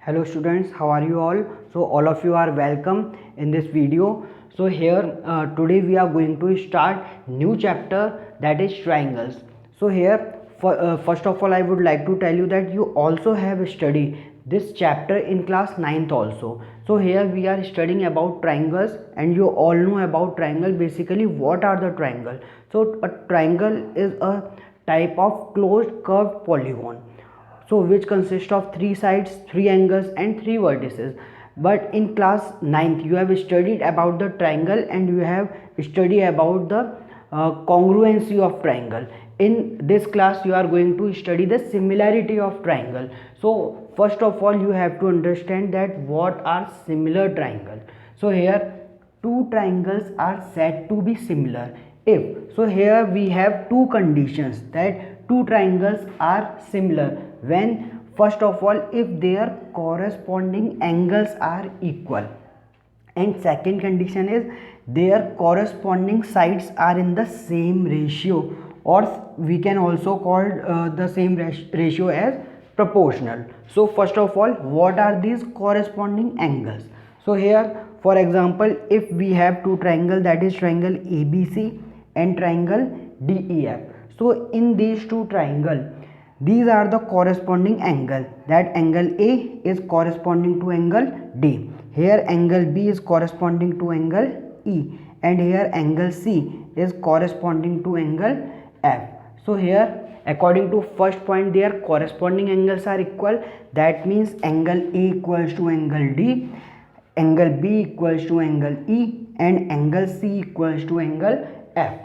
Hello students, how are you all? So all of you are welcome in this video. So here today we are going to start new chapter, that is triangles. So here first of all I would like to tell you that you also have studied this chapter in class 9th also. So here we are studying about triangles, and you all know about triangle. Basically, what are the triangle? So a triangle is a type of closed curved polygon, so which consists of three sides, three angles and three vertices. But in class 9th you have studied about the triangle, and you have studied about the congruency of triangle. In this class you are going to study the similarity of triangle. So first of all you have to understand that what are similar triangle. So here two triangles are said to be similar if, so here we have two conditions that two triangles are similar when, first of all, if their corresponding angles are equal, and second condition is their corresponding sides are in the same ratio, or we can also call the same ratio as proportional. So first of all, what are these corresponding angles? So here for example, if we have two triangle, that is triangle ABC and triangle DEF. So in these two triangle, these are the corresponding angle. That angle A is corresponding to angle D. Here angle B is corresponding to angle E, and here angle C is corresponding to angle F. So here according to first point, their corresponding angles are equal. That means angle A equals to angle D, angle B equals to angle E, and angle C equals to angle F.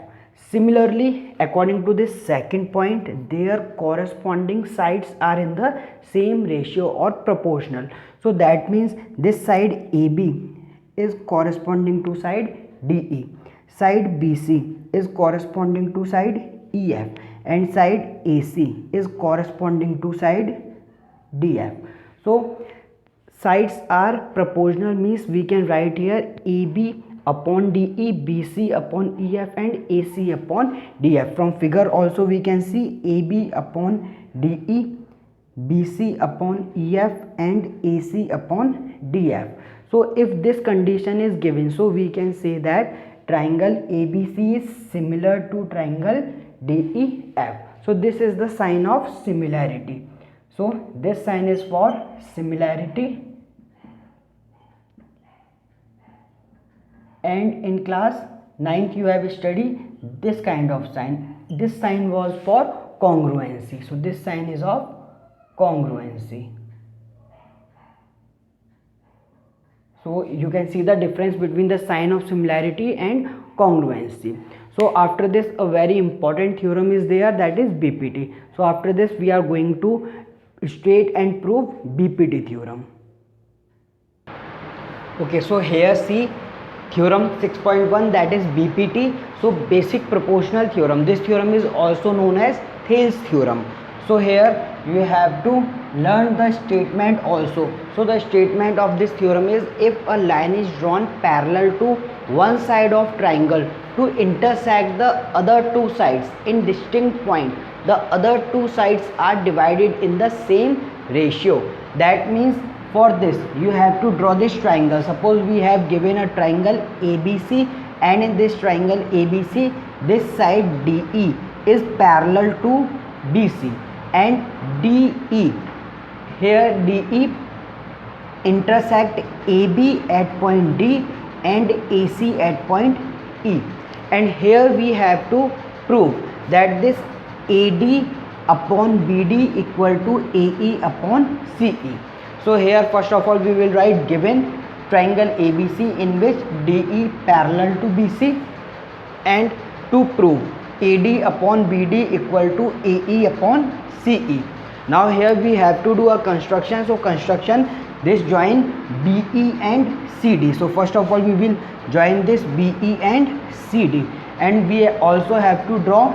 Similarly, according to this second point, their corresponding sides are in the same ratio or proportional. So that means this side AB is corresponding to side DE, side BC is corresponding to side EF, and side AC is corresponding to side DF. So sides are proportional means we can write here AB upon DE, BC upon EF, and AC upon DF. From figure also we can see AB upon DE, BC upon EF, and AC upon DF. So if this condition is given, so we can say that triangle ABC is similar to triangle DEF. So this is the sign of similarity. So this sign is for similarity. And in class 9th you have studied this kind of sign. This sign was for congruency. So this sign is of congruency. So you can see the difference between the sign of similarity and congruency. So after this, a very important theorem is there, that is BPT. So after this we are going to state and prove BPT theorem. Okay, so here see theorem 6.1, that is BPT. So basic proportional theorem. This theorem is also known as Thales theorem. So here you have to learn the statement also. So the statement of this theorem is, if a line is drawn parallel to one side of triangle to intersect the other two sides in distinct point, the other two sides are divided in the same ratio. That means for this you have to draw this triangle. Suppose we have given a triangle ABC, and in this triangle ABC, this side DE is parallel to BC, and DE, here DE intersect AB at point D and AC at point E, and here we have to prove that this AD upon BD equal to AE upon CE. So here first of all we will write given triangle ABC in which DE parallel to BC, and to prove AD upon BD equal to AE upon CE. Now here we have to do a construction. So construction, this join BE and CD. So first of all we will join this BE and CD, and we also have to draw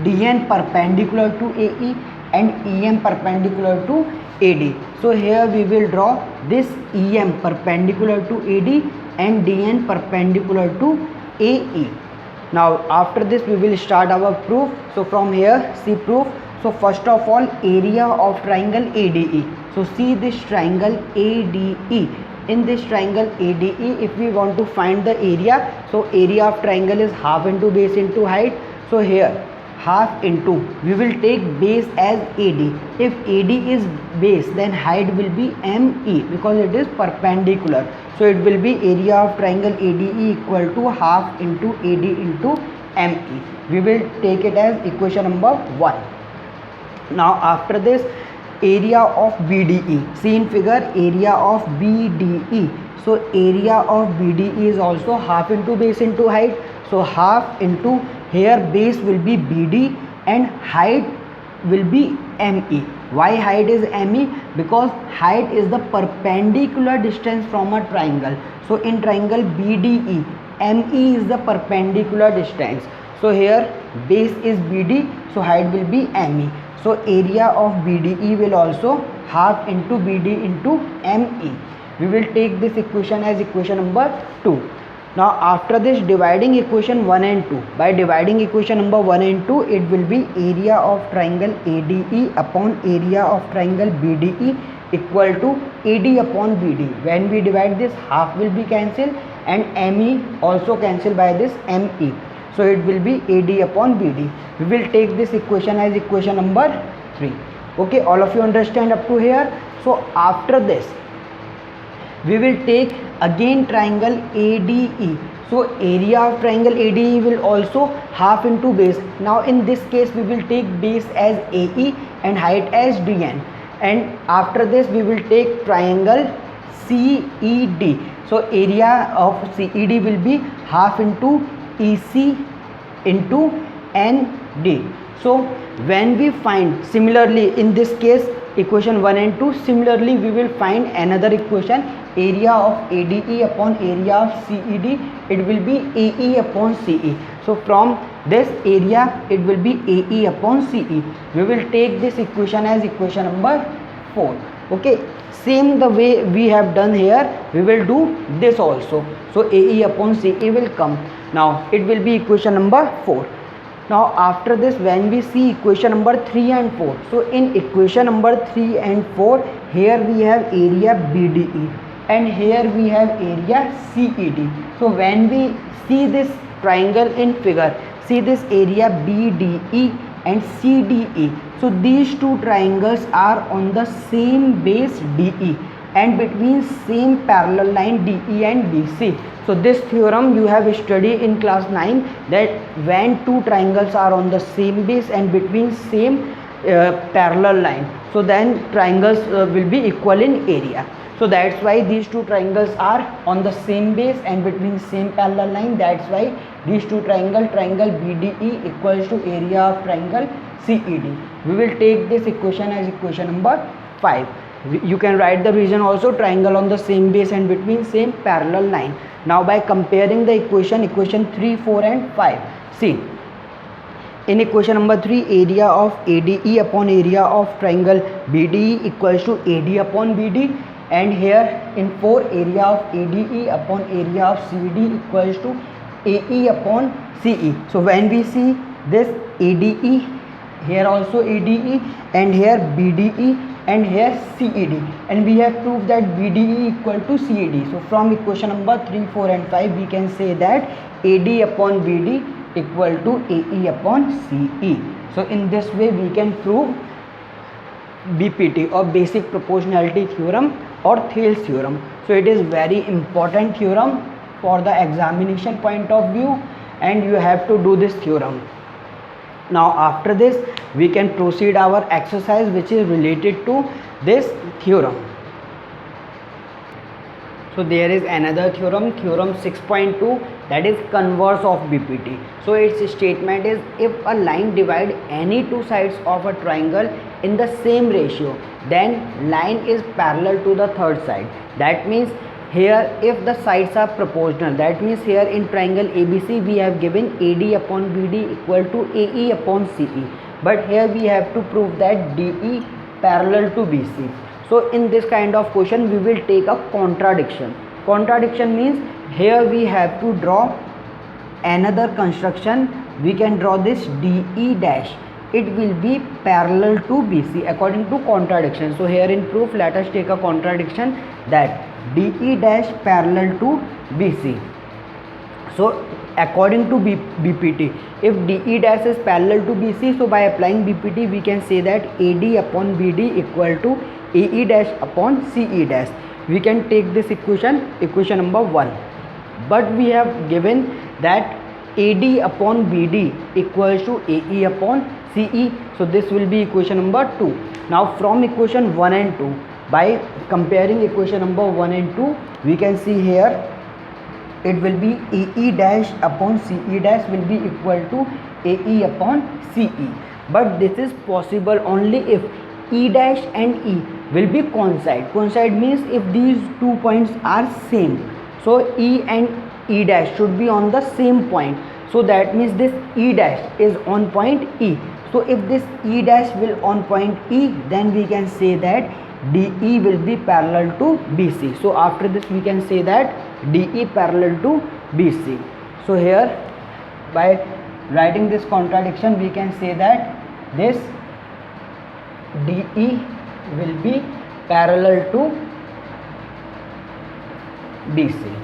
DN perpendicular to AE and EM perpendicular to AD. So here we will draw this EM perpendicular to AD and DN perpendicular to AE. Now after this we will start our proof. So from here see proof. So first of all, area of triangle ADE. So see this triangle ADE. In this triangle ADE, if we want to find the area, so area of triangle is half into base into height. So here half into, we will take base as AD. If AD is base, then height will be ME because it is perpendicular. So it will be area of triangle ADE equal to half into AD into ME. We will take it as equation number 1. Now after this, area of BDE, see in figure area of BDE. So area of BDE is also half into base into height. So half into, here base will be BD and height will be ME. Why height is ME? Because height is the perpendicular distance from a triangle. So in triangle BDE, ME is the perpendicular distance. So here base is BD, so height will be ME. So area of BDE will also half into BD into ME. We will take this equation as equation number 2. Now after this, dividing equation 1 and 2. By dividing equation number 1 and 2, it will be area of triangle ADE upon area of triangle BDE equal to AD upon BD. When we divide this, half will be cancelled and ME also cancelled by this ME. So it will be AD upon BD. We will take this equation as equation number 3. Okay, all of you understand up to here? So after this, we will take again triangle ADE. So area of triangle ADE will also half into base. Now in this case, we will take base as AE and height as DN. And after this, we will take triangle CED. So area of CED will be half into EC into ND. So when we find, similarly in this case equation 1 and 2, similarly we will find another equation, area of ADE upon area of CED, it will be AE upon CE. So from this area it will be AE upon CE. We will take this equation as equation number 4. Okay, same the way we have done here, we will do this also. So AE upon CE will come. Now it will be equation number 4. Now after this, when we see equation number 3 and 4, so in equation number 3 and 4, here we have area BDE and here we have area CED. So when we see this triangle in figure, see this area BDE and CDE. So these two triangles are on the same base DE and between same parallel line DE and BC. So this theorem you have studied in class 9, that when two triangles are on the same base and between same parallel line, so then triangles will be equal in area. So that's why these two triangles are on the same base and between same parallel line. That's why these two triangle BDE equals to area of triangle CED. We will take this equation as equation number 5. You can write the reason also, triangle on the same base and between same parallel line. Now by comparing the equation 3, 4 and 5, see in equation number 3, area of ADE upon area of triangle BDE equals to AD upon BD, and here in 4, area of ADE upon area of CD equals to AE upon CE. So when we see this ADE, here also ADE and here BDE and here CED, and we have proved that BDE equal to CED. So from equation number 3, 4 and 5, we can say that AD upon BD equal to AE upon CE. So in this way we can prove BPT or basic proportionality theorem or Thales theorem. So it is very important theorem for the examination point of view, and you have to do this theorem. Now after this, we can proceed our exercise which is related to this theorem. So there is another theorem, theorem 6.2, that is converse of BPT. So its statement is, if a line divides any two sides of a triangle in the same ratio, then line is parallel to the third side. That means here if the sides are proportional, that means here in triangle ABC we have given AD upon BD equal to AE upon CE, but here we have to prove that DE parallel to BC. So in this kind of question we will take a contradiction. Contradiction means here we have to draw another construction. We can draw this DE dash. it will be parallel to BC according to contradiction. So here in proof, let us take a contradiction that DE dash parallel to BC. So according to BPT, if DE dash is parallel to BC, so by applying BPT we can say that AD upon BD equal to AE dash upon CE dash. We can take this equation number 1, but we have given that AD upon BD equals to AE upon CE, so this will be equation number 2. Now from equation 1 and 2, by comparing equation number 1 and 2, we can see here it will be AE dash upon CE dash will be equal to AE upon CE, but this is possible only if E dash and E will be coincide. Coincide means if these 2 points are same, so E and E dash should be on the same point, so that means this E dash is on point E. So if this E dash will on point E, then we can say that DE will be parallel to BC. So after this we can say that DE parallel to BC. So here by writing this contradiction we can say that this DE will be parallel to BC.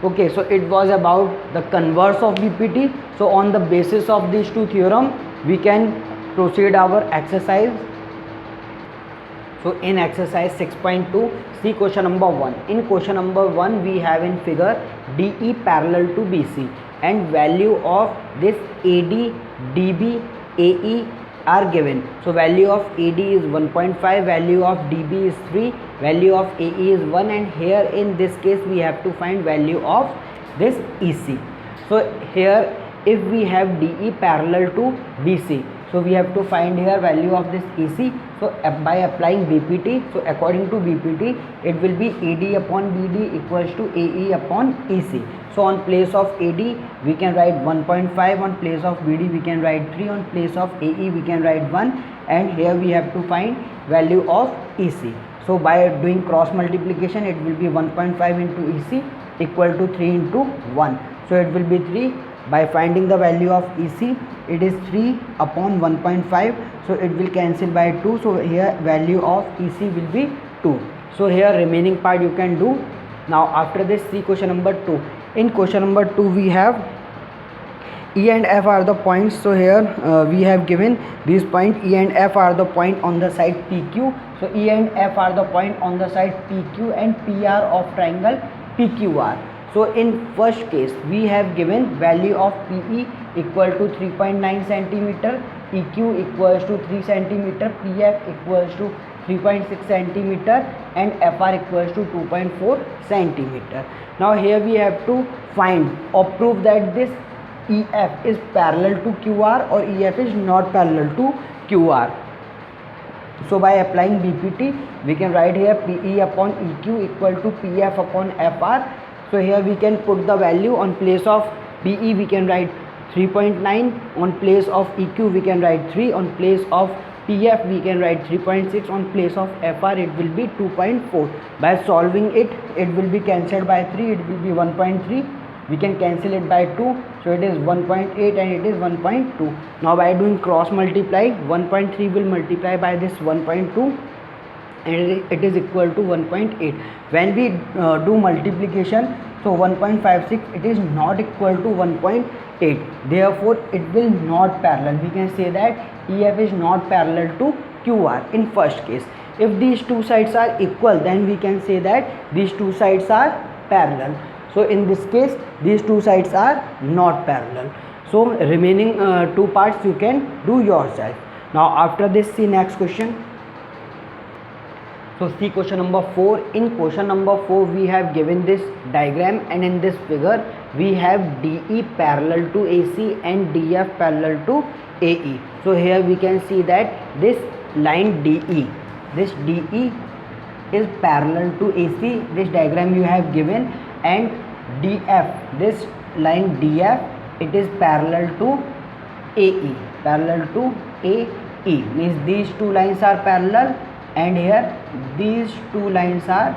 Okay, so it was about the converse of BPT. So on the basis of these two theorem we can proceed our exercise. So in exercise 6.2, see question number 1. In question number 1 we have in figure DE parallel to BC and value of this AD, DB, AE are given. So value of AD is 1.5, value of DB is 3, value of AE is 1, and here in this case we have to find value of this EC. So here if we have DE parallel to BC, so we have to find here value of this EC. So by applying BPT, so according to BPT it will be AD upon BD equals to AE upon EC. So on place of AD we can write 1.5, on place of BD we can write 3, on place of AE we can write 1, and here we have to find value of EC. So by doing cross multiplication it will be 1.5 into EC equal to 3 into 1. So it will be 3. By finding the value of EC, it is 3 upon 1.5, so it will cancel by 2. So here value of EC will be 2. So here remaining part you can do. Now after this, see question number 2. In question number 2 we have E and F are the points. So here we have given these point E and F are the point on the side PQ. So E and F are the point on the side PQ and PR of triangle PQR. So in first case we have given value of PE equal to 3.9 centimeter, EQ equals to 3 centimeter, PF equals to 3.6 centimeter, and FR equals to 2.4 centimeter. Now here we have to find or prove that this EF is parallel to QR or EF is not parallel to QR. So by applying BPT we can write here PE upon EQ equal to PF upon FR. So here we can put the value. On place of PE we can write 3.9, on place of EQ we can write 3, on place of PF we can write 3.6, on place of FR it will be 2.4. By solving it, it will be cancelled by 3, it will be 1.3. We can cancel it by 2, so it is 1.8 and it is 1.2. Now by doing cross multiply, 1.3 will multiply by this 1.2 and it is equal to 1.8. When we do multiplication, so 1.56 it is not equal to 1.8, therefore it will not parallel. We can say that EF is not parallel to QR in first case. If these two sides are equal, then we can say that these two sides are parallel. So in this case these two sides are not parallel. So remaining two parts you can do yourself. Now after this, see next question. So see question number 4. In question number 4 we have given this diagram, and in this figure we have DE parallel to AC and DF parallel to AE. So here we can see that this line DE, this DE is parallel to AC, this diagram you have given, and DF, this line DF, it is parallel to AE, parallel to AE, means these two lines are parallel and here these two lines are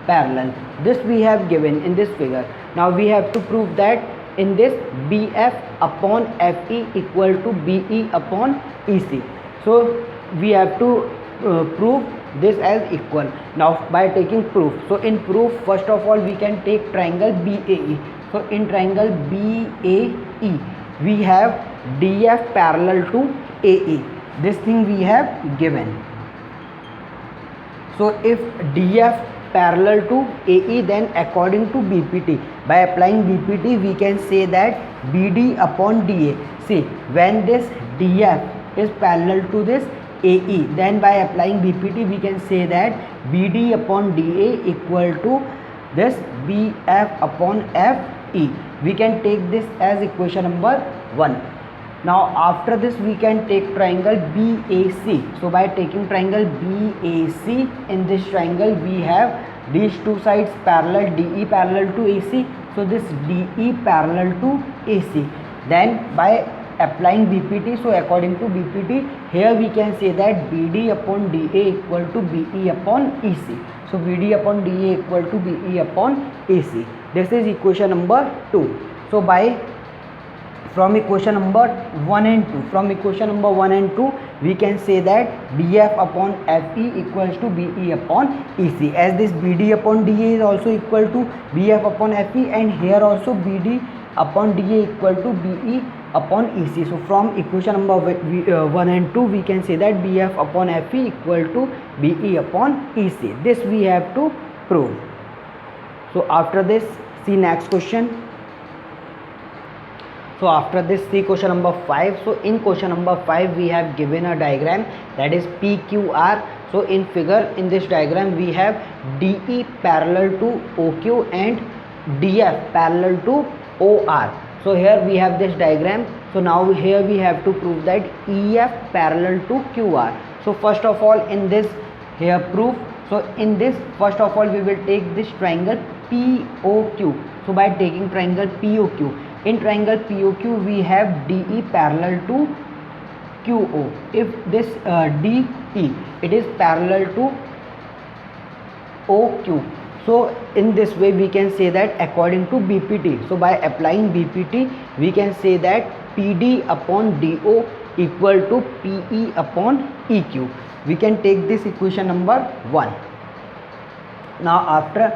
parallel. This we have given in this figure. Now we have to prove that in this BF upon FE equal to BE upon EC. So we have to prove this as equal. Now by taking proof, so in proof first of all we can take triangle BAE. So in triangle BAE we have DF parallel to AE. This thing we have given. So if DF parallel to AE, then according to BPT, by applying BPT we can say that BD upon DA. See, when this DF is parallel to this AE, then by applying BPT we can say that BD upon DA equal to this BF upon FE. We can take this as equation number 1. Now after this we can take triangle BAC. So by taking triangle BAC, in this triangle we have these two sides parallel, DE parallel to AC. So this DE parallel to AC. Then by applying BPT, so according to BPT, here we can say that BD upon DA equal to BE upon EC. So BD upon DA equal to BE upon AC. This is equation number 2. So by from equation number 1 and 2, we can say that BF upon FE equals to BE upon EC, as this BD upon DA is also equal to BF upon FE, and here also BD upon DA equal to BE upon EC. So from equation number 1 and 2 we can say that BF upon FE equal to BE upon EC. This we have to prove. So after this, see next question. So after this, see question number 5. So in question number 5 we have given a diagram, that is PQR. So in figure, in this diagram we have DE parallel to OQ and DF parallel to OR. So here we have this diagram. So now here we have to prove that EF parallel to QR. So first of all, in this here proof, so in this first of all we will take this triangle POQ. So by taking triangle POQ, in triangle POQ we have DE parallel to QO. If this DE, it is parallel to OQ. So in this way we can say that according to BPT. So by applying BPT we can say that PD upon DO equal to PE upon EQ. We can take this equation number 1. Now after,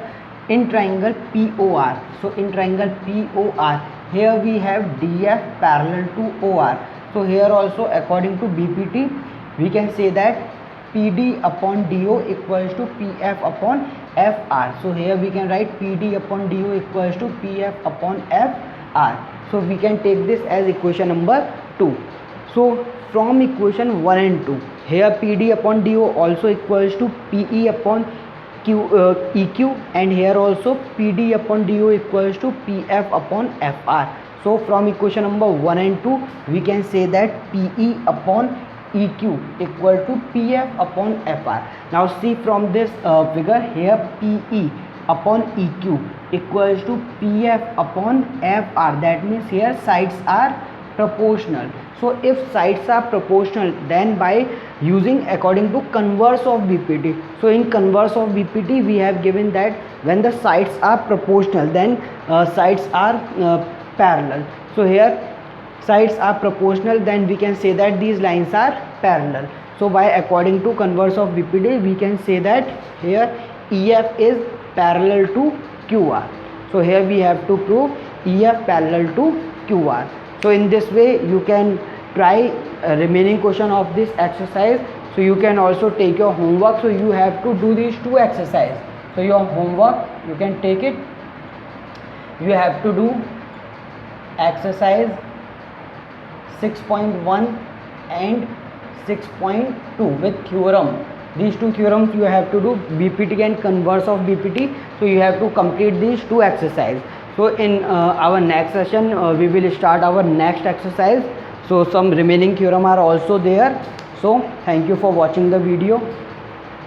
in triangle POR, so in triangle POR, here we have DF parallel to OR. So here also according to BPT we can say that PD upon DO equals to PF upon FR. So here we can write PD upon DO equals to PF upon FR. So we can take this as equation number 2. So from equation 1 and 2, here PD upon DO also equals to PE upon EQ, and here also PD upon DO equals to PF upon FR. So from equation number 1 and 2 we can say that PE upon EQ equal to PF upon FR. Now see from this figure, here PE upon EQ equals to PF upon FR. That means here sides are proportional. So if sides are proportional, then by using according to converse of BPT, so in converse of BPT we have given that when the sides are proportional, then sides are parallel. So here sides are proportional, then we can say that these lines are parallel. So by according to converse of BPT we can say that here EF is parallel to QR. So here we have to prove EF parallel to QR. So in this way you can try remaining question of this exercise. So you can also take your homework. So you have to do these 2 exercises. So your homework, you can take it. You have to do exercise 6.1 and 6.2 with theorem. These 2 theorems you have to do, BPT and converse of BPT. So you have to complete these 2 exercises. So in our next session we will start our next exercise. So some remaining theorem are also there. So thank you for watching the video.